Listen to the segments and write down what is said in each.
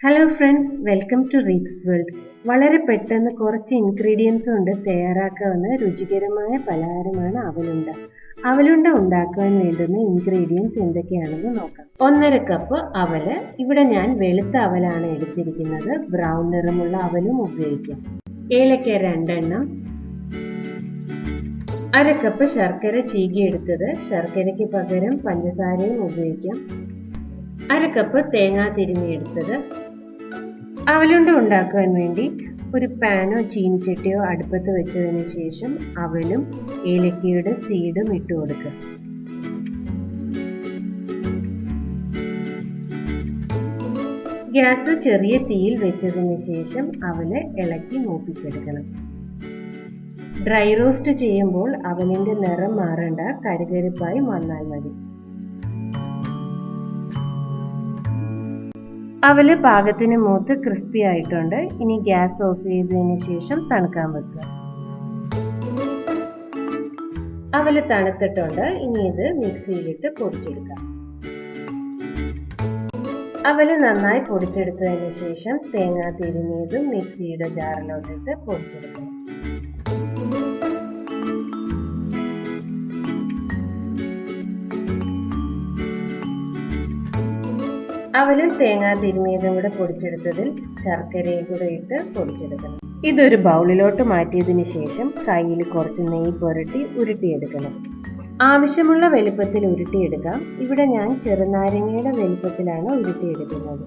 Hello friends, welcome to Reebs world. വളരെ പെട്ടെന്ന് കുറച്ച് ഇൻഗ്രീഡിയൻസ് കൊണ്ട് തയ്യാറാക്കാവുന്ന രുചികരമായ പലഹാരമാണ് അവലുണ്ട. അവലുണ്ട ഉണ്ടാക്കാൻ വേണ്ടുന്ന ഇൻഗ്രീഡിയൻസ് എന്തൊക്കെയാണെന്ന് നോക്കാം. 1.5 കപ്പ് അവല്. ഇവിടെ ഞാൻ വെളുത്ത അവലാണ് എടുത്തിരിക്കുന്നത്. ബ്രൗൺ നിറമുള്ള അവലും ഉപയോഗിക്കാം. ഏലക്ക 2 എണ്ണം. 1/2 കപ്പ് ശർക്കര ചീകിയെടുത്തത്. ശർക്കരയ്ക്ക് പകരം പഞ്ചസാരയും ഉപയോഗിക്കാം. 1/2 കപ്പ് തേങ്ങ തിരുമിയെടുത്തത്. അവലുണ്ട ഉണ്ടാക്കാൻ വേണ്ടി ഒരു പാനോ ചീനിച്ചട്ടിയോ അടുപ്പത്ത് വെച്ചതിന് ശേഷം അവലും ഏലക്കയുടെ സീഡും ഇട്ട് കൊടുക്കുക. ഗ്യാസ് ചെറിയ തീയിൽ വെച്ചതിന് ശേഷം അവല് ഇളക്കി മൂപ്പിച്ചെടുക്കണം. ഡ്രൈ റോസ്റ്റ് ചെയ്യുമ്പോൾ അവലിന്റെ നിറം മാറേണ്ട, കരുകരുപ്പായി വന്നാൽ മതി. അവല് പാകത്തിന് മൂത്ത് ക്രിസ്പി ആയിട്ടുണ്ട്. ഇനി ഗ്യാസ് ഓഫ് ചെയ്തതിന് ശേഷം തണുക്കാൻ വെക്കുക. അവല് തണുത്തിട്ടുണ്ട്. ഇനി ഇത് മിക്സിയിലിട്ട് പൊടിച്ചെടുക്കാം. അവല് നന്നായി പൊടിച്ചെടുത്തതിന് ശേഷം തേങ്ങ തിരുമിയതും മിക്സിയുടെ ജാറിലോട്ടിട്ട് പൊടിച്ചെടുക്കണം. അവലും തേങ്ങ തിരുമിയതും കൂടെ പൊടിച്ചെടുത്തതിൽ ശർക്കരയും കൂടെ ഇട്ട് പൊടിച്ചെടുക്കണം. ഇതൊരു ബൗളിലോട്ട് മാറ്റിയതിന് ശേഷം കയ്യിൽ കുറച്ച് നെയ്യ് പുരട്ടി ഉരുട്ടിയെടുക്കണം. ആവശ്യമുള്ള വലുപ്പത്തിൽ ഉരുട്ടിയെടുക്കാം. ഇവിടെ ഞാൻ ചെറുനാരങ്ങയുടെ വലുപ്പത്തിലാണ് ഉരുട്ടിയെടുക്കുന്നത്.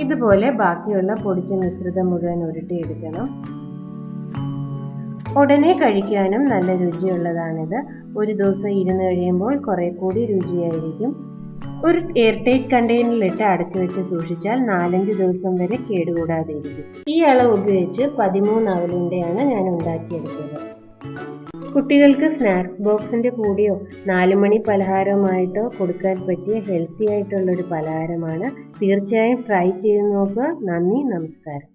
ഇതുപോലെ ബാക്കിയുള്ള പൊടിച്ച മിശ്രിതം മുഴുവൻ ഉരുട്ടിയെടുക്കണം. ഉടനെ കഴിക്കാനും നല്ല രുചിയുള്ളതാണിത്. ഒരു ദിവസം ഇരുന്ന് കഴിയുമ്പോൾ കുറെ കൂടി രുചിയായിരിക്കും. ഒരു എയർടൈറ്റ് കണ്ടെയ്നറിലിട്ട് അടച്ചു വെച്ച് സൂക്ഷിച്ചാൽ 4-5 ദിവസം വരെ കേടുകൂടാതെ ഇരിക്കും. ഈ അളവ് ഉപയോഗിച്ച് 13 അവലുണ്ടയാണ് ഞാൻ ഉണ്ടാക്കിയെടുത്തത്. കുട്ടികൾക്ക് സ്നാക്സ് ബോക്സിന്റെ കൂടെയോ 4 മണി പലഹാരമായിട്ടോ കൊടുക്കാൻ പറ്റിയ ഹെൽത്തി ആയിട്ടുള്ളൊരു പലഹാരമാണ്. തീർച്ചയായും ട്രൈ ചെയ്ത് നോക്കുക. നന്ദി, നമസ്കാരം.